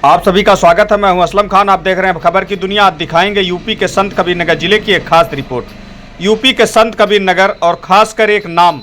आप सभी का स्वागत है। मैं हूं असलम खान। आप देख रहे हैं खबर की दुनिया। आज दिखाएंगे यूपी के संत कबीरनगर जिले की एक खास रिपोर्ट। यूपी के संत कबीरनगर और खासकर एक नाम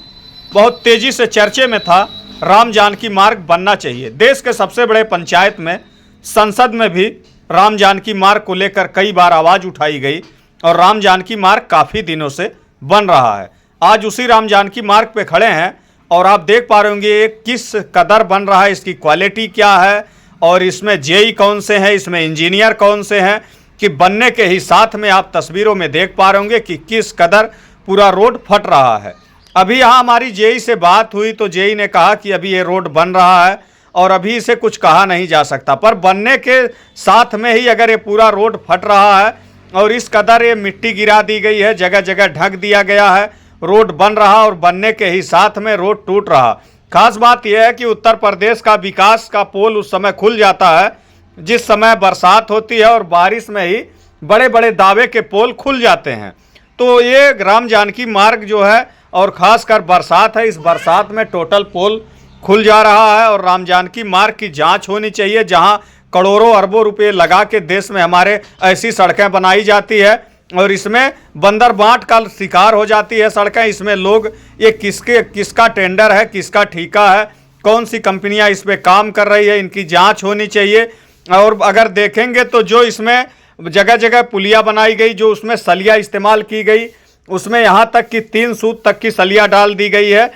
बहुत तेजी से चर्चे में था, राम जानकी मार्ग बनना चाहिए। देश के सबसे बड़े पंचायत में, संसद में भी राम जानकी मार्ग को लेकर कई बार आवाज़ उठाई गई और राम जानकी मार्ग काफ़ी दिनों से बन रहा है। आज उसी राम जानकी मार्ग पे खड़े हैं और आप देख पा रहे होंगे ये किस कदर बन रहा है, इसकी क्वालिटी क्या है और इसमें जेई कौन से हैं, इसमें इंजीनियर कौन से हैं, कि बनने के ही साथ में आप तस्वीरों में देख पा रहे होंगे कि किस कदर पूरा रोड फट रहा है। अभी यहाँ हमारी जेई से बात हुई तो जेई ने कहा कि अभी ये रोड बन रहा है और अभी इसे कुछ कहा नहीं जा सकता, पर बनने के साथ में ही अगर ये पूरा रोड फट रहा है और इस कदर ये मिट्टी गिरा दी गई है, जगह जगह ढक दिया गया है, रोड बन रहा और बनने के ही साथ में रोड टूट रहा। खास बात यह है कि उत्तर प्रदेश का विकास का पोल उस समय खुल जाता है जिस समय बरसात होती है और बारिश में ही बड़े बड़े दावे के पोल खुल जाते हैं। तो ये राम जानकी मार्ग जो है और ख़ासकर बरसात है, इस बरसात में टोटल पोल खुल जा रहा है और राम जानकी मार्ग की जांच होनी चाहिए। जहां करोड़ों अरबों रुपए लगा के देश में हमारे ऐसी सड़कें बनाई जाती है और इसमें बंदर बांट का शिकार हो जाती है सड़कें। इसमें लोग ये किसका टेंडर है, किसका ठेका है, कौन सी कंपनियां इस पे काम कर रही है, इनकी जांच होनी चाहिए। और अगर देखेंगे तो जो इसमें जगह जगह पुलिया बनाई गई, जो उसमें सलिया इस्तेमाल की गई, उसमें यहाँ तक कि 3 सूत तक की सलिया डाल दी गई है,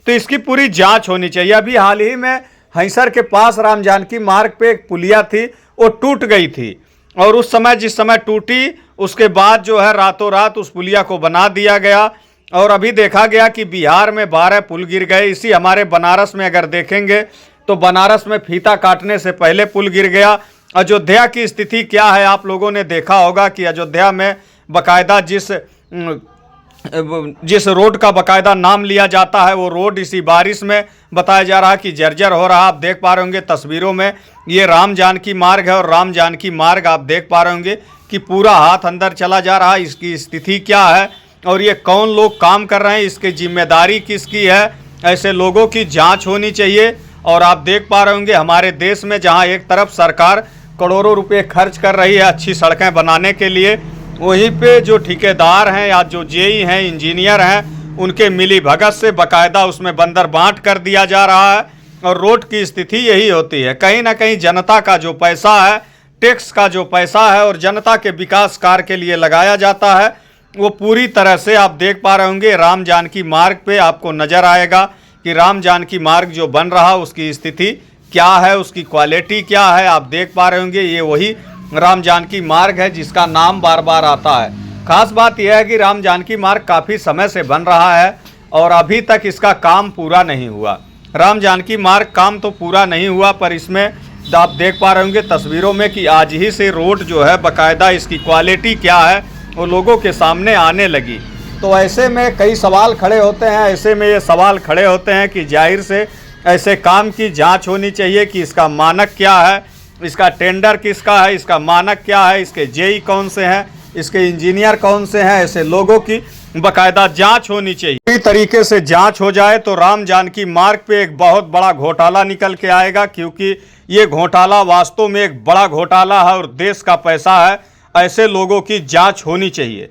तो इसकी पूरी जाँच होनी चाहिए। अभी हाल ही में हंसर के पास राम जानकी मार्ग पे एक पुलिया थी, वो टूट गई थी और उस समय जिस समय टूटी उसके बाद जो है रातों रात उस पुलिया को बना दिया गया। और अभी देखा गया कि बिहार में 12 पुल गिर गए। इसी हमारे बनारस में अगर देखेंगे तो बनारस में फीता काटने से पहले पुल गिर गया। अयोध्या की स्थिति क्या है, आप लोगों ने देखा होगा कि अयोध्या में बाकायदा जिस रोड का बाकायदा नाम लिया जाता है वो रोड इसी बारिश में बताया जा रहा है कि जर्जर हो रहा। आप देख पा रहे होंगे तस्वीरों में, ये राम जानकी मार्ग है और राम जानकी मार्ग आप देख पा रहे होंगे कि पूरा हाथ अंदर चला जा रहा है। इसकी स्थिति क्या है और ये कौन लोग काम कर रहे हैं, इसकी जिम्मेदारी किसकी है, ऐसे लोगों की जांच होनी चाहिए। और आप देख पा रहे होंगे हमारे देश में जहां एक तरफ सरकार करोड़ों रुपए खर्च कर रही है अच्छी सड़कें बनाने के लिए, वहीं पे जो ठेकेदार हैं या जो जेई हैं, इंजीनियर हैं, उनके मिली भगत से बाकायदा उसमें बंदर बांट कर दिया जा रहा है। और रोड की स्थिति यही होती है, कहीं ना कहीं जनता का जो पैसा है, टैक्स का जो पैसा है और जनता के विकास कार्य के लिए लगाया जाता है, वो पूरी तरह से आप देख पा रहे होंगे राम जानकी मार्ग पे आपको नज़र आएगा कि राम जानकी मार्ग जो बन रहा उसकी स्थिति क्या है, उसकी क्वालिटी क्या है। आप देख पा रहे होंगे ये वही राम जानकी मार्ग है जिसका नाम बार बार आता है। खास बात यह है कि राम जानकी मार्ग काफ़ी समय से बन रहा है और अभी तक इसका काम पूरा नहीं हुआ। राम जानकी मार्ग काम तो पूरा नहीं हुआ, पर इसमें आप देख पा रहे होंगे तस्वीरों में कि आज ही से रोड जो है बाकायदा इसकी क्वालिटी क्या है वो लोगों के सामने आने लगी। तो ऐसे में कई सवाल खड़े होते हैं, ऐसे में ये सवाल खड़े होते हैं कि जाहिर से ऐसे काम की जांच होनी चाहिए कि इसका मानक क्या है, इसका टेंडर किसका है, इसका मानक क्या है, इसके जेई कौन से हैं, इसके इंजीनियर कौन से हैं, ऐसे लोगों की बाकायदा जांच होनी चाहिए। पूरी तरीके से जांच हो जाए तो राम जानकी मार्ग पे एक बहुत बड़ा घोटाला निकल के आएगा, क्योंकि ये घोटाला वास्तव में एक बड़ा घोटाला है और देश का पैसा है। ऐसे लोगों की जांच होनी चाहिए।